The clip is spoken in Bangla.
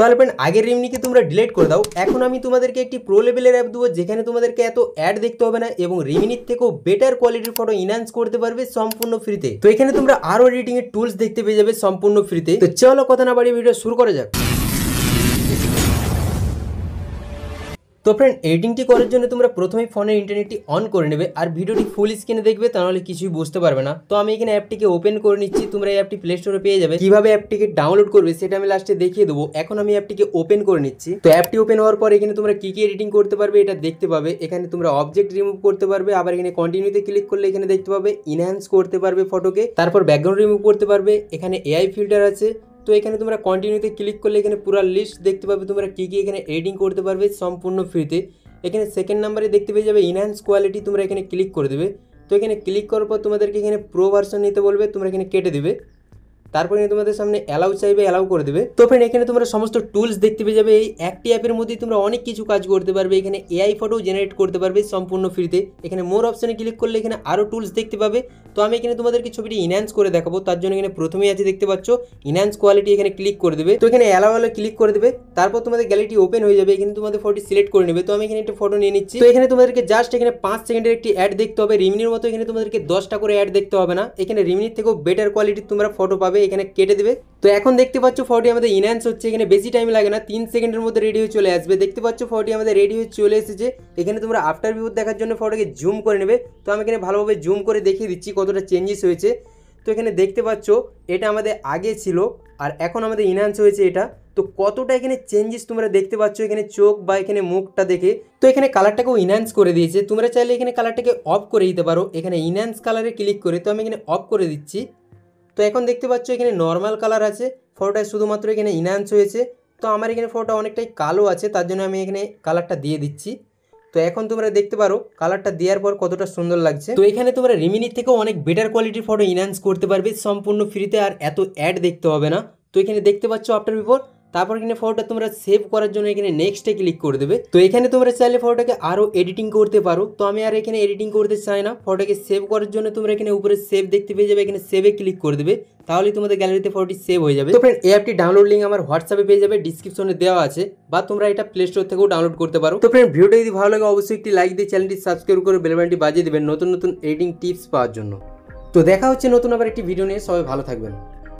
তাহলে फ्रेंड আগের রিমিনিকে তোমরা ডিলিট করে দাও। এখন আমি তোমাদেরকে একটি প্রো লেভেলের অ্যাপ দেবো যেখানে তোমাদেরকে এত অ্যাড দেখতে হবে না এবং রিমিনির থেকেও বেটার কোয়ালিটির ফটো ইনহ্যান্স করতে পারবে সম্পূর্ণ ফ্রিতে। তো এখানে তোমরা আরো এডিটিং এর টুলস দেখতে পেয়ে যাবে সম্পূর্ণ ফ্রিতে। তো চলো কথা না বাড়িয়ে ভিডিও শুরু করা যাক। তো फ्रेंड এডিটিংটি করার জন্য তোমরা প্রথমেই ফোনের ইন্টারনেটটি অন করে নেবে আর ভিডিওটি ফুল স্ক্রিনে দেখবে, তাহলে কিছুই বুঝতে পারবে না। তো আমি এখানে অ্যাপটিকে ওপেন করে নিচ্ছি। তোমরা এই অ্যাপটি প্লে স্টোরে পেয়ে যাবে। কিভাবে অ্যাপটিকে ডাউনলোড করবে সেটা আমি লাস্টে দেখিয়ে দেবো। এখন আমি অ্যাপটিকে ওপেন করে নিচ্ছি। তো অ্যাপটি ওপেন হওয়ার পর এখানে তোমরা কি এডিটিং করতে পারবে এটা দেখতে পাবে। এখানে তোমরা অবজেক্ট রিমুভ করতে পারবে, আবার এখানে কন্টিনিউতে ক্লিক করলে এখানে দেখতে পাবে ইনহ্যান্স করতে পারবে ফটোকে, তারপর ব্যাকগ্রাউন্ড রিমুভ করতে পারবে। এখানে এআই ফিল্টার আছে। তো এখানে তোমরা কন্টিনিউতে ক্লিক করলে এখানে পুরো লিস্ট দেখতে পাবে তোমরা কি এখানে এডিটিং করতে পারবে সম্পূর্ণ ফ্রিতে। এখানে সেকেন্ড নাম্বারে দেখতে পেয়ে যাবে ইনহ্যান্স কোয়ালিটি, তোমরা এখানে ক্লিক করে দেবে। তো এখানে ক্লিক করার পর তোমাদেরকে এখানে প্রো ভার্সন নিতে বলবে, তোমরা এখানে কেটে দেবে। তারপর এখানে তোমাদের সামনে অ্যালাউ চাইবে, অ্যালাউ করে দেবে। তো फ्रेंड এখানে তোমরা সমস্ত টুলস দেখতে পেয়ে যাবে। এই একটি অ্যাপের মধ্যেই তোমরা অনেক কিছু কাজ করতে পারবে। এখানে এআই ফটো জেনারেট করতে পারবে সম্পূর্ণ ফ্রিতে। এখানে মোর অপশনে ক্লিক করলে এখানে আরও টুলস দেখতে পাবে। তো আমি এখানে তোমাদেরকে ছবিটি ইনহ্যান্স করে দেখাবো, তার জন্য এখানে প্রথমেই আছে দেখতে পাচ্ছ ইনহ্যান্স কোয়ালিটি, এখানে ক্লিক করে দেবে। তো এখানে অ্যালাউ ক্লিক করে দেবে। তারপর তোমাদের গ্যালারিটি ওপেন হয়ে যাবে। এখানে তোমাদের ফটো সিলেক্ট করে নেবে। তো আমি এখানে একটা ফটো নিয়ে নিচ্ছি। তো এখানে তোমাদেরকে জাস্ট এখানে 5 সেকেন্ডের একটি অ্যাড দেখতে হবে। রিমিনির মতো এখানে তোমাদেরকে 10টা করে অ্যাড দেখতে হবে না। এখানে রিমিনির থেকেও বেটার কোয়ালিটির তোমরা ফটো পাবে। এখানে কেটে দেবে। তো এখন দেখতে পাচ্ছ ফটোটি আমাদের ইনহ্যান্স হচ্ছে। এখানে বেশি টাইম লাগে না, 3 সেকেন্ডের মধ্যে রেডি হয়ে চলে আসবে। দেখতে পাচ্ছ ফটোটি আমাদের রেডি হয়ে চলে এসেছে। এখানে তোমরা আফটার ভিউ দেখার জন্য ফটোকে জুম করে নেবে। তো আমি এখানে ভালোভাবে জুম করে দেখিয়ে দিচ্ছি কতটা চেঞ্জেস হয়েছে। তো এখানে দেখতে পাচ্ছ এটা আমাদের আগে ছিল আর এখন আমাদের ইনহ্যান্স হয়েছে এটা। তো কতটা এখানে চেঞ্জেস তোমরা দেখতে পাচ্ছ এখানে চোখ বা এখানে মুখটা দেখে। তো এখানে কালারটাকেও ইনহ্যান্স করে দিয়েছে। তোমরা চাইলে এখানে কালারটাকে অফ করে দিতে পারো, এখানে ইনহ্যান্স কালারে ক্লিক করে। তো আমি এখানে অফ করে দিচ্ছি। তো এখন দেখতে পাচ্ছ এখানে নর্মাল কালার আছে, ফটোটা শুধুমাত্র এখানে ইনহ্যান্স হয়েছে। তো আমার এখানে ফটোটা অনেকটাই কালো আছে, তার জন্য আমি এখানে কালারটা দিয়ে দিচ্ছি। তো এখন তোমরা দেখতে পারো কালারটা দেওয়ার পর কতটা সুন্দর লাগছে। তো এখানে তোমরা রিমিনির থেকেও অনেক বেটার কোয়ালিটির ফটো ইনহ্যান্স করতে পারবে সম্পূর্ণ ফ্রিতে, আর এত অ্যাড দেখতে হবে না। তো এখানে দেখতে পাচ্ছ আফটার বিফোর। তারপর এখানে ফটোটা তোমরা সেভ করার জন্য এখানে নেক্সটে ক্লিক করে দেবে। তো এখানে তোমরা চাইলে ফটোটাকে আরও এডিটিং করতে পারো। তো আমি আর এখানে এডিটিং করতে চাই না। ফটোকে সেভ করার জন্য তোমরা এখানে উপরে সেভ দেখতে পেয়ে যাবে, এখানে সেভে ক্লিক করে দেবে। তাহলে তোমাদের গ্যালারিতে ফটোটি সেভ হয়ে যাবে। তো फ्रेंड এই অ্যাপটি ডাউনলোড লিঙ্ক আমার হোয়াটসঅ্যাপে পেয়ে যাবে, ডিসক্রিপশনে দেওয়া আছে, বা তোমরা এটা প্লে স্টোর থেকেও ডাউনলোড করতে পারো। তো फ्रेंड ভিডিওটা যদি ভালো লাগে অবশ্যই একটি লাইক দিয়ে চ্যানেলটি সাবস্ক্রাইব করে বেল বাটনটি বাজিয়ে দেবেন নতুন নতুন এডিটিং টিপস পাওয়ার জন্য। তো দেখা হচ্ছে নতুন আবার একটি ভিডিও নিয়ে। সবাই ভালো থাকবেন।